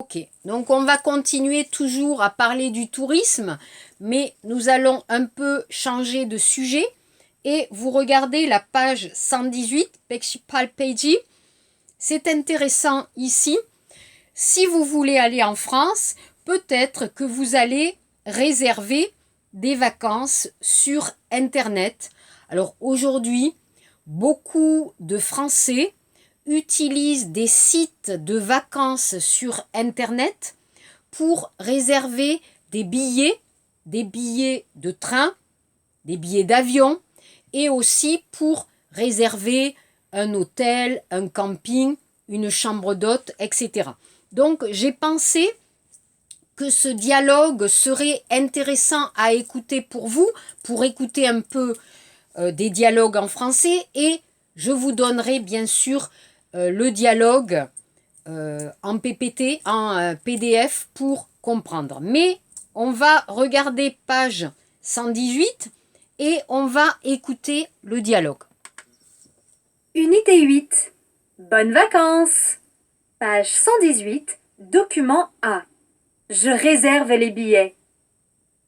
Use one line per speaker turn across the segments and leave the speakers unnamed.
Ok, donc on va continuer toujours à parler du tourisme, mais nous allons un peu changer de sujet. Et vous regardez la page 118, Principal Page. C'est intéressant ici. Si vous voulez aller en France, peut-être que vous allez réserver des vacances sur Internet. Alors aujourd'hui, beaucoup de Français utilisent des sites de vacances sur Internet pour réserver des billets de train, des billets d'avion et aussi pour réserver un hôtel, un camping, une chambre d'hôte, etc. Donc j'ai pensé que ce dialogue serait intéressant à écouter pour vous, pour écouter un peu des dialogues en français, et je vous donnerai bien sûr le dialogue en PPT, en PDF pour comprendre. Mais on va regarder page 118 et on va écouter le dialogue.
Unité 8. Bonnes vacances. Page 118, document A. Je réserve les billets.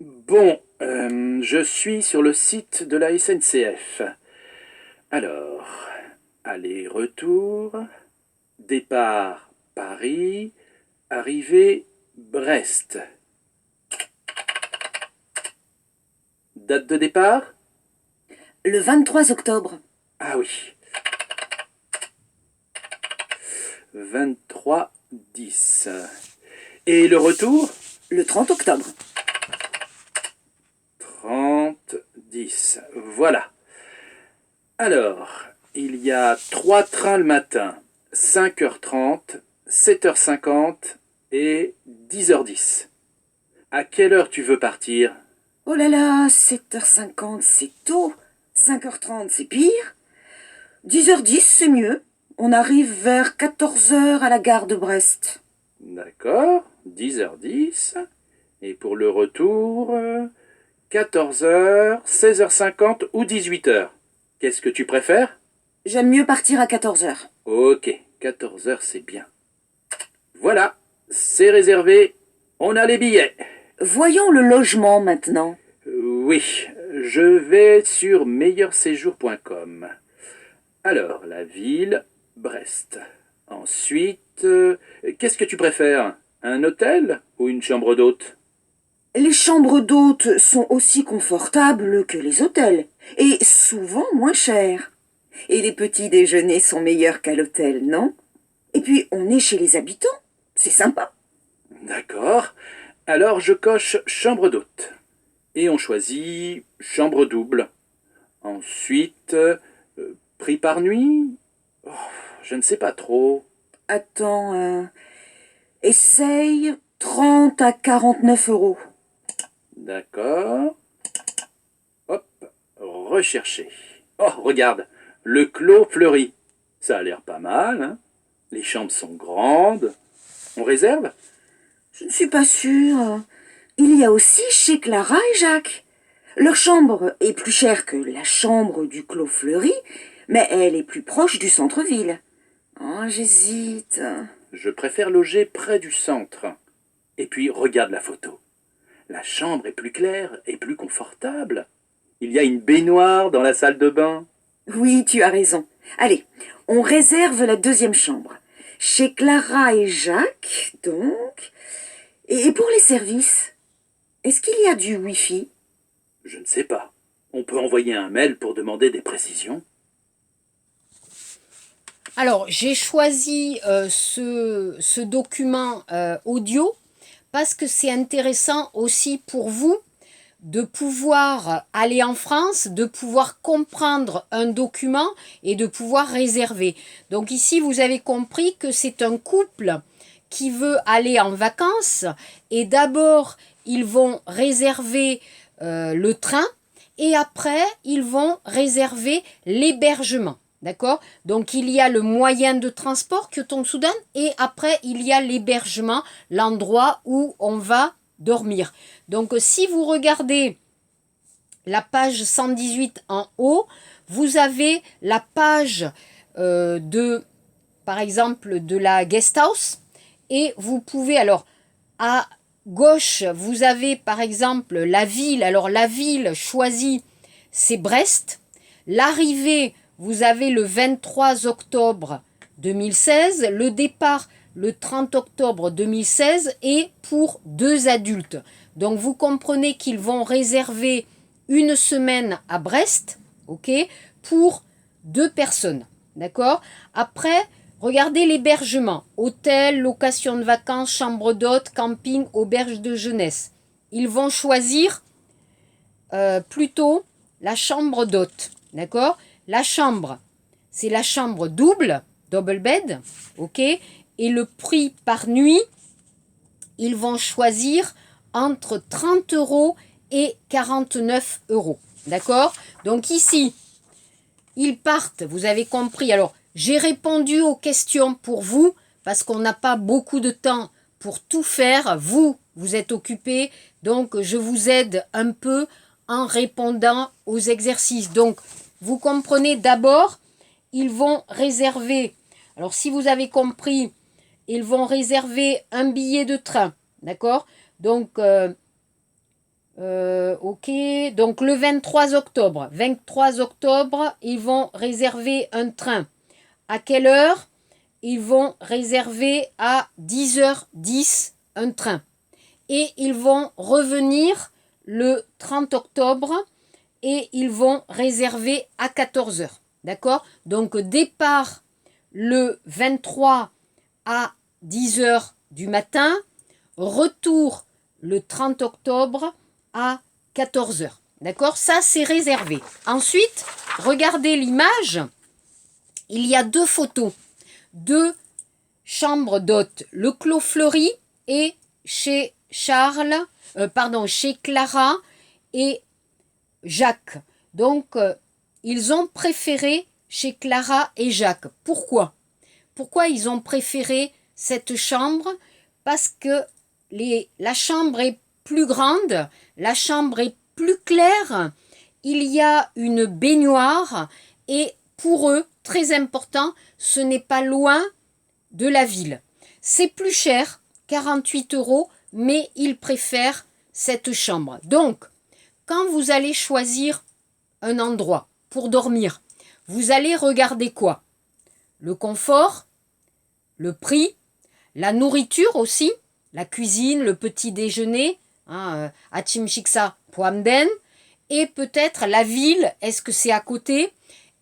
Bon, je suis sur le site de la SNCF. Alors, aller-retour, départ Paris, arrivée Brest. Date de départ?
Le 23 octobre.
Ah oui. 23-10. Et le retour?
Le 30 octobre.
30-10. Voilà. Alors, il y a 3 trains le matin, 5h30, 7h50 et 10h10. À quelle heure tu veux partir?
Oh là là, 7h50 c'est tôt. 5h30 c'est pire. 10h10 c'est mieux. On arrive vers 14h à la gare de Brest.
D'accord, 10h10. Et pour le retour, 14h, 16h50 ou 18h. Qu'est-ce que tu préfères?
J'aime mieux partir à 14h.
Ok, 14h c'est bien. Voilà, c'est réservé. On a les billets.
Voyons le logement maintenant.
Oui, je vais sur meilleurséjour.com. Alors, la ville, Brest. Ensuite, qu'est-ce que tu préfères? Un hôtel ou une chambre d'hôte?
Les chambres d'hôtes sont aussi confortables que les hôtels, et souvent moins chères. Et les petits déjeuners sont meilleurs qu'à l'hôtel, non? Et puis, on est chez les habitants. C'est sympa.
D'accord. Alors, je coche chambre d'hôte. Et on choisit chambre double. Ensuite, prix par nuit? Oh, je ne sais pas trop.
Attends, essaye 30 à 49 euros.
D'accord. Hop, rechercher. Oh, regarde, le clos fleuri. Ça a l'air pas mal, hein? Les chambres sont grandes. On réserve?
Je ne suis pas sûre. Il y a aussi chez Clara et Jacques. Leur chambre est plus chère que la chambre du Clos Fleury, mais elle est plus proche du centre-ville. Oh, j'hésite.
Je préfère loger près du centre. Et puis, regarde la photo. La chambre est plus claire et plus confortable. Il y a une baignoire dans la salle de bain.
Oui, tu as raison. Allez, on réserve la deuxième chambre. Chez Clara et Jacques, donc. Et pour les services, est-ce qu'il y a du Wi-Fi?
Je ne sais pas. On peut envoyer un mail pour demander des précisions.
Alors j'ai choisi ce document audio parce que c'est intéressant aussi pour vous de pouvoir aller en France, de pouvoir comprendre un document et de pouvoir réserver. Donc ici, vous avez compris que c'est un couple qui veut aller en vacances et d'abord, ils vont réserver le train et après, ils vont réserver l'hébergement. D'accord? Donc il y a le moyen de transport Kyotong-Soudan et après il y a l'hébergement, l'endroit où on va dormir. Donc si vous regardez la page 118 en haut, vous avez la page de, par exemple, de la guest house Et vous pouvez, alors, à gauche, vous avez par exemple la ville. Alors, la ville choisie, c'est Brest. L'arrivée, vous avez le 23 octobre 2016. Le départ, le 30 octobre 2016. Et pour 2 adultes. Donc, vous comprenez qu'ils vont réserver une semaine à Brest, ok, pour 2 personnes, d'accord. Après, regardez l'hébergement, hôtel, location de vacances, chambre d'hôte, camping, auberge de jeunesse. Ils vont choisir plutôt la chambre d'hôte, d'accord. La chambre, c'est la chambre double bed, ok. Et le prix par nuit, ils vont choisir entre 30 € et 49 €. D'accord? Donc ici, ils partent, vous avez compris. Alors, j'ai répondu aux questions pour vous, parce qu'on n'a pas beaucoup de temps pour tout faire. Vous êtes occupés, donc je vous aide un peu en répondant aux exercices. Donc, vous comprenez d'abord, ils vont réserver, alors si vous avez compris, ils vont réserver un billet de train, d'accord? Donc, ok, donc le 23 octobre. 23 octobre, ils vont réserver un train. À quelle heure? Ils vont réserver à 10h10 un train. Et ils vont revenir le 30 octobre et ils vont réserver à 14h. D'accord? Donc départ le 23 à 10h du matin, retour le 30 octobre à 14h. D'accord? Ça, c'est réservé. Ensuite, regardez l'image. Il y a 2 photos. 2 chambres d'hôtes. Le Clos Fleury et chez chez Clara et Jacques. Donc, ils ont préféré chez Clara et Jacques. Pourquoi? Pourquoi ils ont préféré cette chambre? Parce que la chambre est plus grande, la chambre est plus claire, il y a une baignoire et pour eux, très important, ce n'est pas loin de la ville. C'est plus cher, 48 €, mais ils préfèrent cette chambre. Donc, quand vous allez choisir un endroit pour dormir, vous allez regarder quoi? Le confort, le prix, la nourriture aussi, la cuisine, le petit déjeuner, Achimchiksa Poamden, et peut-être la ville, est-ce que c'est à côté,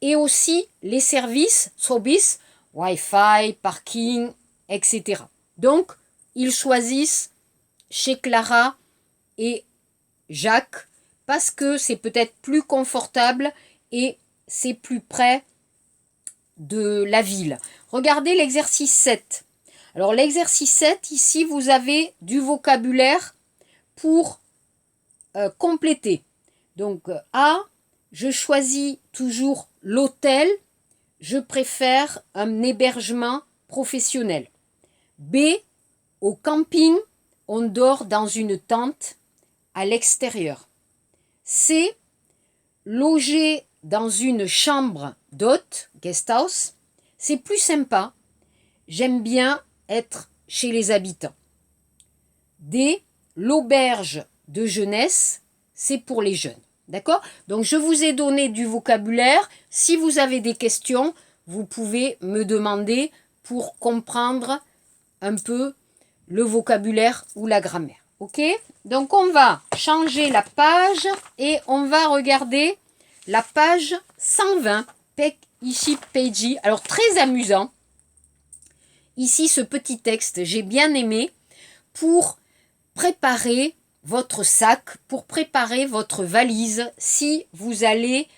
et aussi les services, Sobis, Wi-Fi, parking, etc. Donc, ils choisissent chez Clara et Jacques parce que c'est peut-être plus confortable et c'est plus près de la ville. Regardez l'exercice 7. Alors l'exercice 7, ici vous avez du vocabulaire pour compléter. Donc A, je choisis toujours l'hôtel, je préfère un hébergement professionnel. B, au camping, on dort dans une tente à l'extérieur. C, loger dans une chambre d'hôte, guest house, c'est plus sympa. J'aime bien être chez les habitants. D, l'auberge de jeunesse, c'est pour les jeunes. D'accord? Donc, je vous ai donné du vocabulaire. Si vous avez des questions, vous pouvez me demander pour comprendre un peu le vocabulaire ou la grammaire. Ok? Donc, on va changer la page et on va regarder la page 120. Ici, Peiji. Alors, très amusant. Ici, ce petit texte, j'ai bien aimé pour préparer votre sac, pour préparer votre valise si vous allez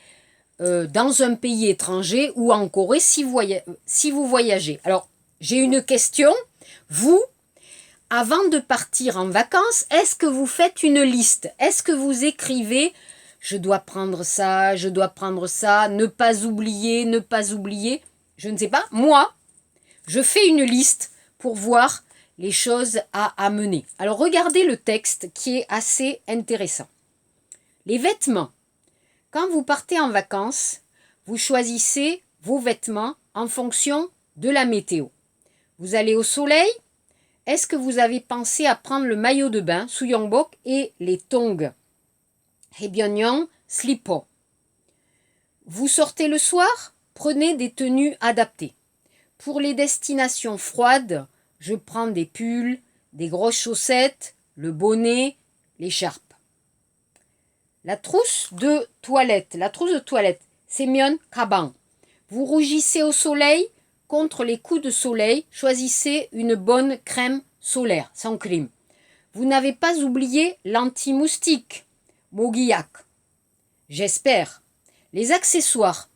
dans un pays étranger ou en Corée si vous voyagez. Alors, j'ai une question. Vous, avant de partir en vacances, est-ce que vous faites une liste? Est-ce que vous écrivez « Je dois prendre ça, je dois prendre ça, ne pas oublier, ne pas oublier ». Je ne sais pas. Moi, je fais une liste pour voir les choses à amener. Alors, regardez le texte qui est assez intéressant. Les vêtements. Quand vous partez en vacances, vous choisissez vos vêtements en fonction de la météo. Vous allez au soleil, Est-ce que vous avez pensé à prendre le maillot de bain, Suyongbok, et les tongs, Hebyeonyeong, Slipo? Vous sortez le soir? Prenez des tenues adaptées. Pour les destinations froides, je prends des pulls, des grosses chaussettes, le bonnet, l'écharpe. La trousse de toilette. La trousse de toilette, Semyeon Kabang. Vous rougissez au soleil? Contre les coups de soleil, choisissez une bonne crème solaire, sans crime. Vous n'avez pas oublié l'anti-moustique, Mogiyak. J'espère. Les accessoires.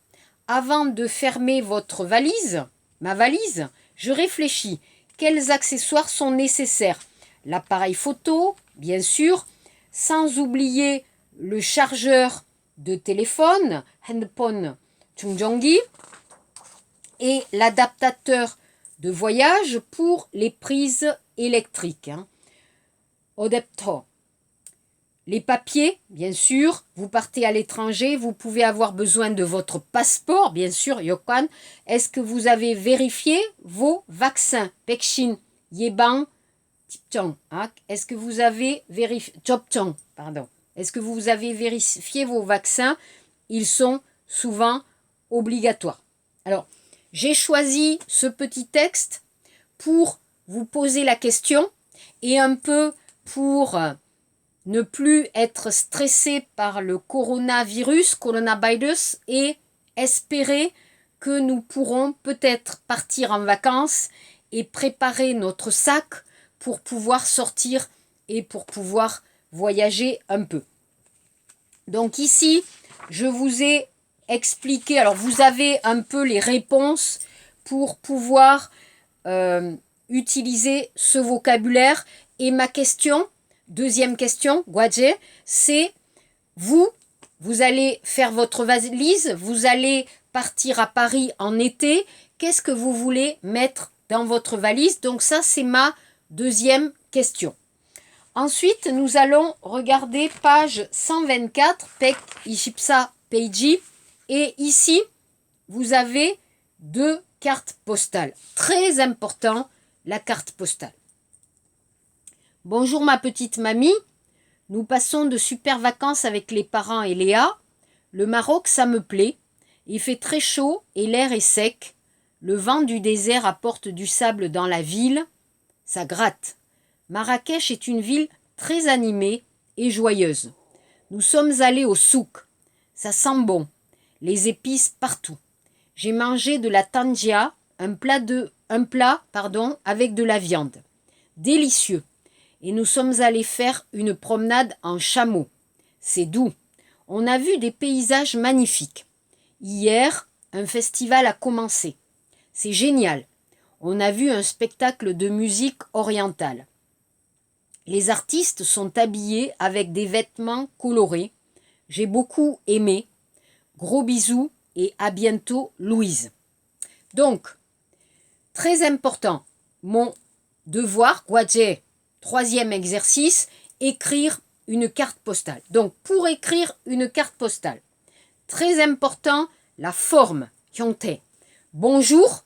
Avant de fermer votre valise, ma valise, je réfléchis. Quels accessoires sont nécessaires? L'appareil photo, bien sûr, sans oublier le chargeur de téléphone, handphone Chungjongi, et l'adaptateur de voyage pour les prises électriques. Odepto. Les papiers, bien sûr, vous partez à l'étranger, vous pouvez avoir besoin de votre passeport, bien sûr, Yokwan. Est-ce que vous avez vérifié vos vaccins? Pekshin, Yebang, Tipchang. Est-ce que vous avez vérifié... Chopchang, pardon. Est-ce que vous avez vérifié vos vaccins? Ils sont souvent obligatoires. Alors, j'ai choisi ce petit texte pour vous poser la question et un peu pour ne plus être stressé par le coronavirus et espérer que nous pourrons peut-être partir en vacances et préparer notre sac pour pouvoir sortir et pour pouvoir voyager un peu. Donc ici, je vous ai expliqué, alors vous avez un peu les réponses pour pouvoir utiliser ce vocabulaire. Et ma question, deuxième question, Gwadje, c'est vous allez faire votre valise, vous allez partir à Paris en été, qu'est-ce que vous voulez mettre dans votre valise? Donc ça, c'est ma deuxième question. Ensuite, nous allons regarder page 124, Pek Ishipsa Peiji. Et ici, vous avez deux cartes postales. Très important, la carte postale. Bonjour ma petite mamie, nous passons de super vacances avec les parents et Léa. Le Maroc, ça me plaît. Il fait très chaud et l'air est sec. Le vent du désert apporte du sable dans la ville. Ça gratte. Marrakech est une ville très animée et joyeuse. Nous sommes allés au souk. Ça sent bon. Les épices partout. J'ai mangé de la tangia, un plat avec de la viande. Délicieux. Et nous sommes allés faire une promenade en chameau. C'est doux. On a vu des paysages magnifiques. Hier, un festival a commencé. C'est génial. On a vu un spectacle de musique orientale. Les artistes sont habillés avec des vêtements colorés. J'ai beaucoup aimé. Gros bisous et à bientôt, Louise. Donc, très important, mon devoir, Gwadje, troisième exercice, écrire une carte postale. Donc, pour écrire une carte postale, très important, la forme, Hyongtae. Bonjour,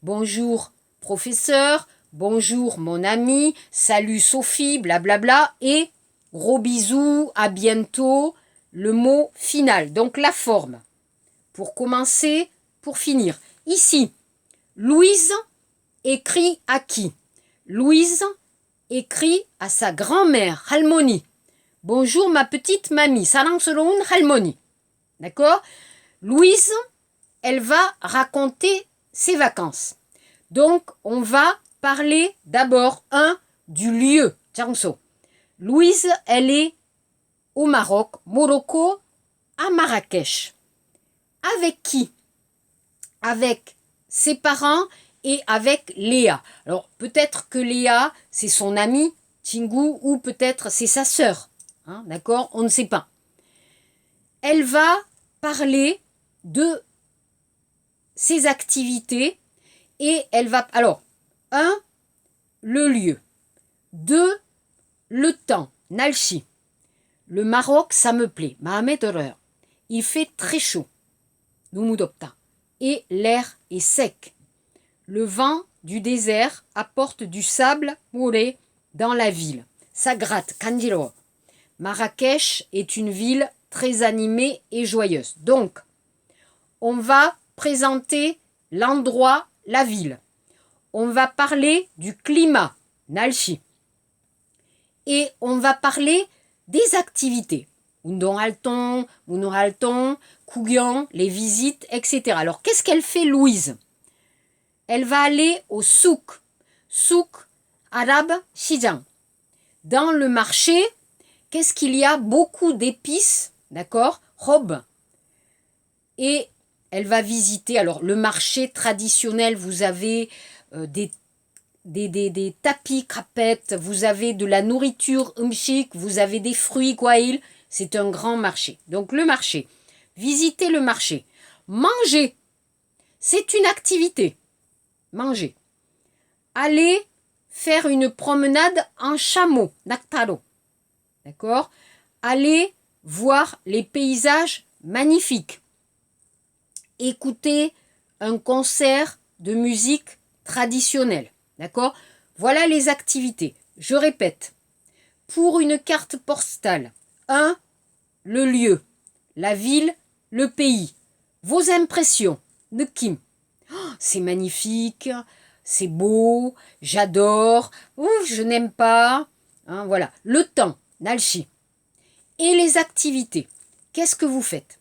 bonjour professeur, bonjour mon ami, salut Sophie, blablabla, et gros bisous, à bientôt, le mot final. Donc, la forme. Pour commencer, pour finir. Ici, Louise écrit à qui? Louise écrit à sa grand-mère, Halmoni. Bonjour ma petite mamie, 사랑스러운 할머니. D'accord? Louise, elle va raconter ses vacances. Donc, on va parler d'abord, du lieu, 장소. Louise, elle est au Maroc, Morocco, à Marrakech. Avec qui? Avec ses parents et avec Léa. Alors, peut-être que Léa, c'est son amie, Chingu, ou peut-être c'est sa sœur. D'accord? On ne sait pas. Elle va parler de ses activités et elle va... Alors, 1, le lieu. 2, le temps, Nalchi. Le Maroc, ça me plaît. Mohamed Horreur. Il fait très chaud. Numudopta. Et l'air est sec. le vent du désert apporte du sable mouré dans la ville. Ça gratte, Kanjiro. Marrakech est une ville très animée et joyeuse. Donc, on va présenter l'endroit, la ville. On va parler du climat, Nalchi. Et on va parler des activités. Undong Halton, Munor Halton, Kugyan, les visites, etc. Alors, qu'est-ce qu'elle fait, Louise? Elle va aller au souk, souk arabe Shijang. Dans le marché, qu'est-ce qu'il y a? Beaucoup d'épices, d'accord? Robes. Et elle va visiter, alors le marché traditionnel, vous avez des tapis crapettes, vous avez de la nourriture umshik, vous avez des fruits gwail, c'est un grand marché. Donc le marché, visiter le marché. Manger, c'est une activité. Manger. Aller faire une promenade en chameau, Naktaro. D'accord? Aller voir les paysages magnifiques. Écouter un concert de musique traditionnelle. D'accord? Voilà les activités. Je répète. Pour une carte postale, 1. Le lieu, la ville, le pays. Vos impressions. Nekim. Oh, c'est magnifique, c'est beau, j'adore, je n'aime pas. Hein, voilà. Le temps, Nalchi. Et les activités. Qu'est-ce que vous faites?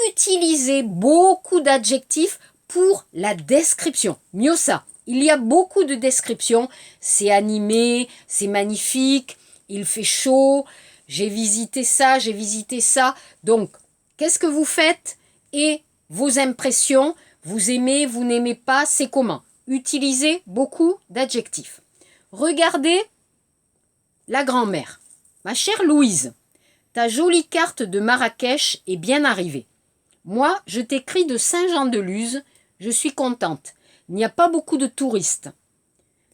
Utilisez beaucoup d'adjectifs pour la description. Mieux ça. Il y a beaucoup de descriptions. C'est animé, c'est magnifique, il fait chaud, j'ai visité ça, j'ai visité ça. Donc, qu'est-ce que vous faites? Et vos impressions, vous aimez, vous n'aimez pas, c'est comment? Utilisez beaucoup d'adjectifs. Regardez la grand-mère. Ma chère Louise, ta jolie carte de Marrakech est bien arrivée. Moi, je t'écris de Saint-Jean-de-Luz, je suis contente. Il n'y a pas beaucoup de touristes.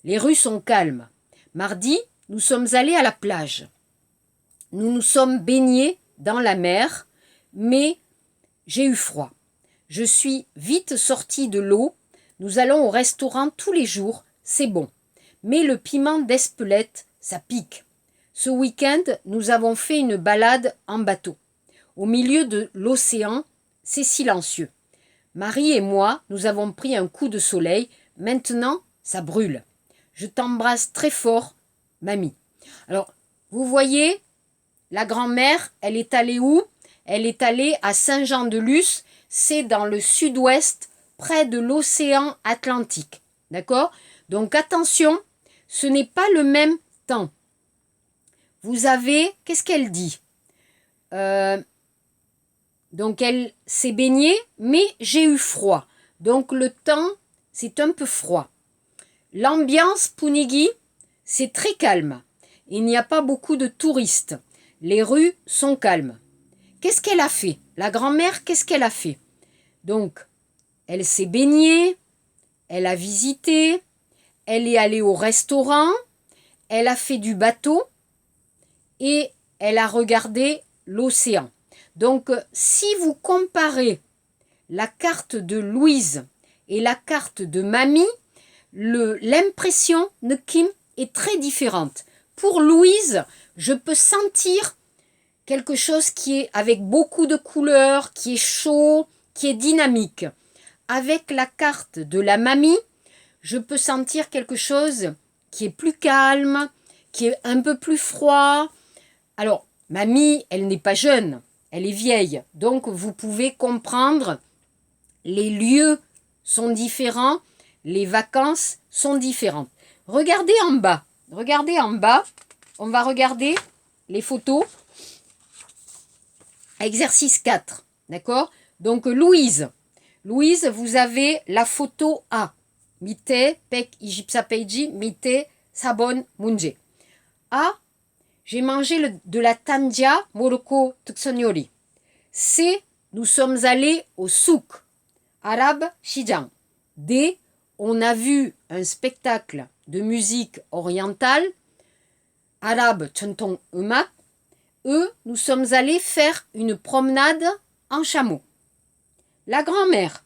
Les rues sont calmes. Mardi, nous sommes allés à la plage. Nous nous sommes baignés dans la mer, mais j'ai eu froid. Je suis vite sortie de l'eau. Nous allons au restaurant tous les jours, c'est bon. Mais le piment d'Espelette, ça pique. Ce week-end, nous avons fait une balade en bateau. Au milieu de l'océan, c'est silencieux. Marie et moi, nous avons pris un coup de soleil. Maintenant, ça brûle. Je t'embrasse très fort, mamie. Alors, vous voyez, la grand-mère, elle est allée où? Elle est allée à Saint-Jean-de-Luz. C'est dans le sud-ouest, près de l'océan Atlantique. D'accord? Donc, attention, ce n'est pas le même temps. Vous avez, qu'est-ce qu'elle dit? Donc, elle s'est baignée, mais j'ai eu froid. Donc, le temps, c'est un peu froid. L'ambiance, Punigi, c'est très calme. Il n'y a pas beaucoup de touristes. Les rues sont calmes. Qu'est-ce qu'elle a fait? La grand-mère, qu'est-ce qu'elle a fait? Donc, elle s'est baignée, elle a visité, elle est allée au restaurant, elle a fait du bateau et elle a regardé l'océan. Donc, si vous comparez la carte de Louise et la carte de Mamie, l'impression de Kim est très différente. Pour Louise, je peux sentir quelque chose qui est avec beaucoup de couleurs, qui est chaud, qui est dynamique. Avec la carte de la Mamie, je peux sentir quelque chose qui est plus calme, qui est un peu plus froid. Alors, Mamie, elle n'est pas jeune. Elle est vieille, donc vous pouvez comprendre, les lieux sont différents, les vacances sont différentes. Regardez en bas, on va regarder les photos. Exercice 4, d'accord? Donc Louise, vous avez la photo A. Mite, pek, ijipsa peiji, mite, sabon, munje. A. J'ai mangé de la tangia moroko tuksonyori. C. Nous sommes allés au souk, arabe Shijang. D. On a vu un spectacle de musique orientale, arabe Chentong Umak. E. Nous sommes allés faire une promenade en chameau. La grand-mère.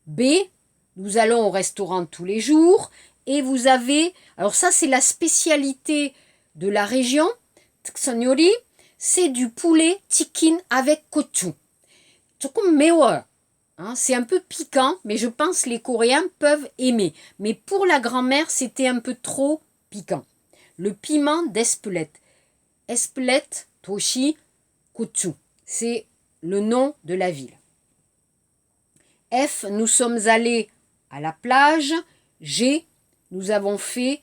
B. Nous allons au restaurant tous les jours. Et vous avez, alors ça c'est la spécialité de la région, Tseonyori, c'est du poulet chicken avec gochu. 조금 매워요. Hein, c'est un peu piquant, mais je pense que les Coréens peuvent aimer. Mais pour la grand-mère, c'était un peu trop piquant. Le piment d'Espelette. Espelette, Toshi, Gochu. C'est le nom de la ville. F, nous sommes allés à la plage. G, nous avons fait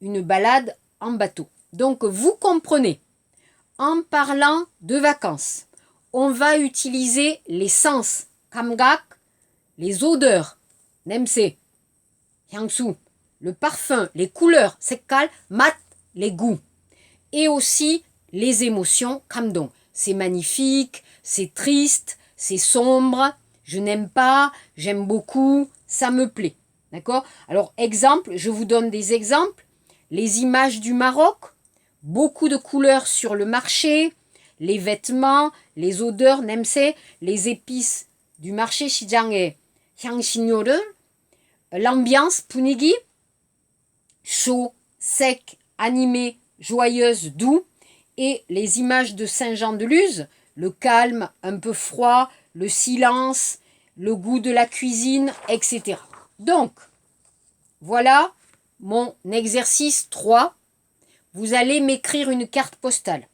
une balade en bateau. Donc, vous comprenez, en parlant de vacances, on va utiliser les sens, 감각, les odeurs, 냄새, 향수, le parfum, les couleurs, 색깔, 맛, les goûts, et aussi les émotions, 감동. C'est magnifique, c'est triste, c'est sombre, je n'aime pas, j'aime beaucoup, ça me plaît. D'accord? Alors, exemple, je vous donne des exemples. Les images du Maroc, beaucoup de couleurs sur le marché, les vêtements, les odeurs, 냄새, les épices du marché 시장의 향신료를, l'ambiance, 분위기, chaud, sec, animé, joyeuse, doux, et les images de Saint-Jean-de-Luz, le calme, un peu froid, le silence, le goût de la cuisine, etc. Donc, voilà mon exercice 3. Vous allez m'écrire une carte postale.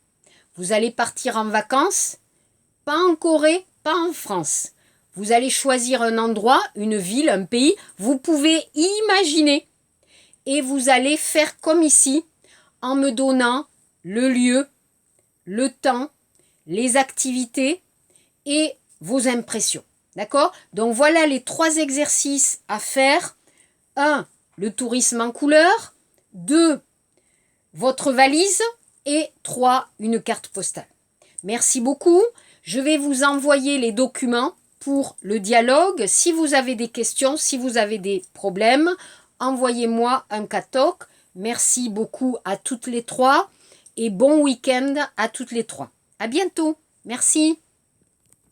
Vous allez partir en vacances, pas en Corée, pas en France. Vous allez choisir un endroit, une ville, un pays. Vous pouvez imaginer. Et vous allez faire comme ici, en me donnant le lieu, le temps, les activités et vos impressions. D'accord? Donc voilà les 3 exercices à faire. 1. Le tourisme en couleur. 2. Votre valise. Et 3. Une carte postale. Merci beaucoup. Je vais vous envoyer les documents pour le dialogue. Si vous avez des questions, si vous avez des problèmes, envoyez-moi un katok. Merci beaucoup à toutes les 3 et bon week-end à toutes les 3. À bientôt. Merci.